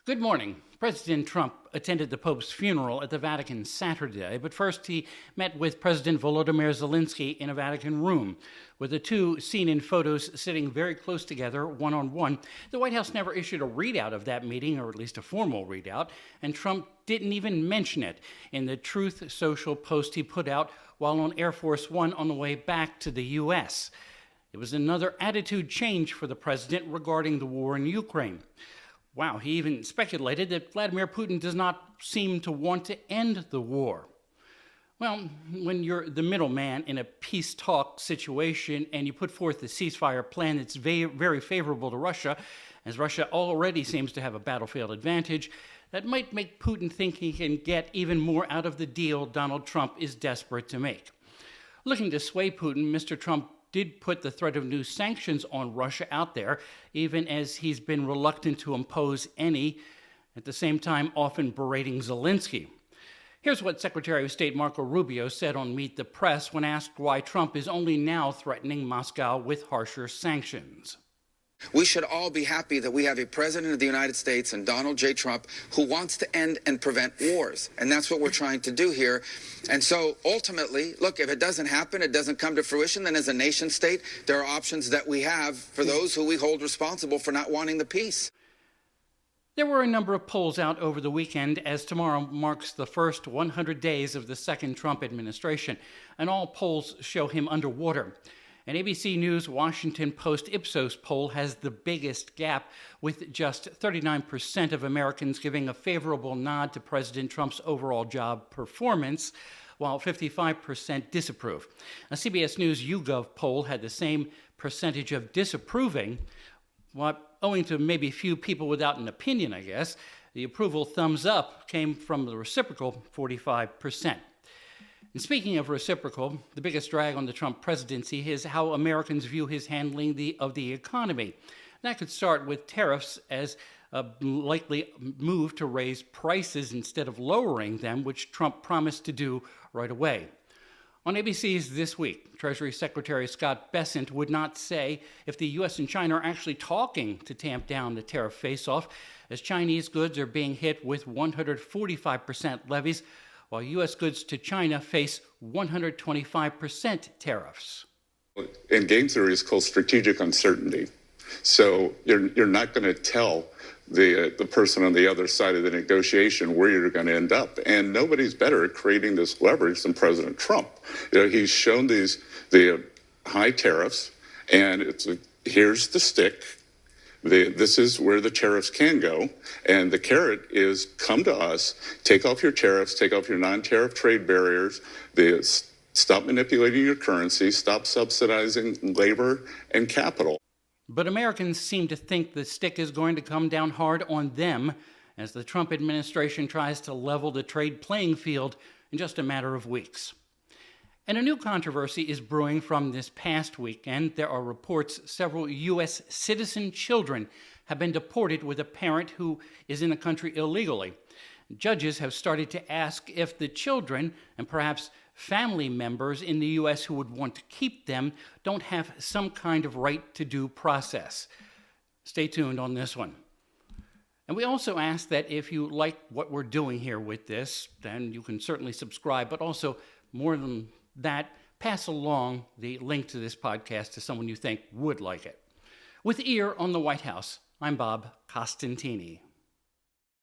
Good morning. President Trump attended the Pope's funeral at the Vatican Saturday, but first he met with President Volodymyr Zelensky in a Vatican room. With the two seen in photos sitting very close together, one-on-one, the White House never issued a readout of that meeting, or at least a formal readout, and Trump didn't even mention it in the Truth Social post he put out while on Air Force One on the way back to the U.S. It was another attitude change for the president regarding the war in Ukraine. Wow, he even speculated that Vladimir Putin does not seem to want to end the war. Well, when you're the middleman in a peace talk situation and you put forth a ceasefire plan that's very favorable to Russia, as Russia already seems to have a battlefield advantage, that might make Putin think he can get even more out of the deal Donald Trump is desperate to make. Looking to sway Putin, Mr. Trump did put the threat of new sanctions on Russia out there, even as he's been reluctant to impose any, at the same time often berating Zelensky. Here's what Secretary of State Marco Rubio said on Meet the Press when asked why Trump is only now threatening Moscow with harsher sanctions. We should all be happy that we have a president of the United States and Donald J. Trump who wants to end and prevent wars. And that's what we're trying to do here. And so ultimately, look, if it doesn't happen, it doesn't come to fruition, then as a nation state, there are options that we have for those who we hold responsible for not wanting the peace. There were a number of polls out over the weekend as tomorrow marks the first 100 days of the second Trump administration, and all polls show him underwater. An ABC News Washington Post Ipsos poll has the biggest gap, with just 39% of Americans giving a favorable nod to President Trump's overall job performance, while 55% disapprove. A CBS News YouGov poll had the same percentage of disapproving, owing to maybe few people without an opinion, I guess. The approval thumbs up came from the reciprocal 45%. And speaking of reciprocal, the biggest drag on the Trump presidency is how Americans view his handling of the economy. That could start with tariffs as a likely move to raise prices instead of lowering them, which Trump promised to do right away. On ABC's This Week, Treasury Secretary Scott Bessent would not say if the U.S. and China are actually talking to tamp down the tariff face-off, as Chinese goods are being hit with 145% levies, while U.S. goods to China face 125% tariffs. In game theory, it's called strategic uncertainty. So you're not going to tell the person on the other side of the negotiation where you're going to end up. And nobody's better at creating this leverage than President Trump. He's shown the high tariffs, and here's the stick. This is where the tariffs can go, and the carrot is come to us, take off your tariffs, take off your non-tariff trade barriers, stop manipulating your currency, stop subsidizing labor and capital. But Americans seem to think the stick is going to come down hard on them as the Trump administration tries to level the trade playing field in just a matter of weeks. And a new controversy is brewing from this past weekend. There are reports several U.S. citizen children have been deported with a parent who is in the country illegally. Judges have started to ask if the children, and perhaps family members in the U.S. who would want to keep them, don't have some kind of right to due process. Stay tuned on this one. And we also ask that if you like what we're doing here with this, then you can certainly subscribe, but also more than that, pass along the link to this podcast to someone you think would like it. With ear on the White House, I'm Bob Costantini.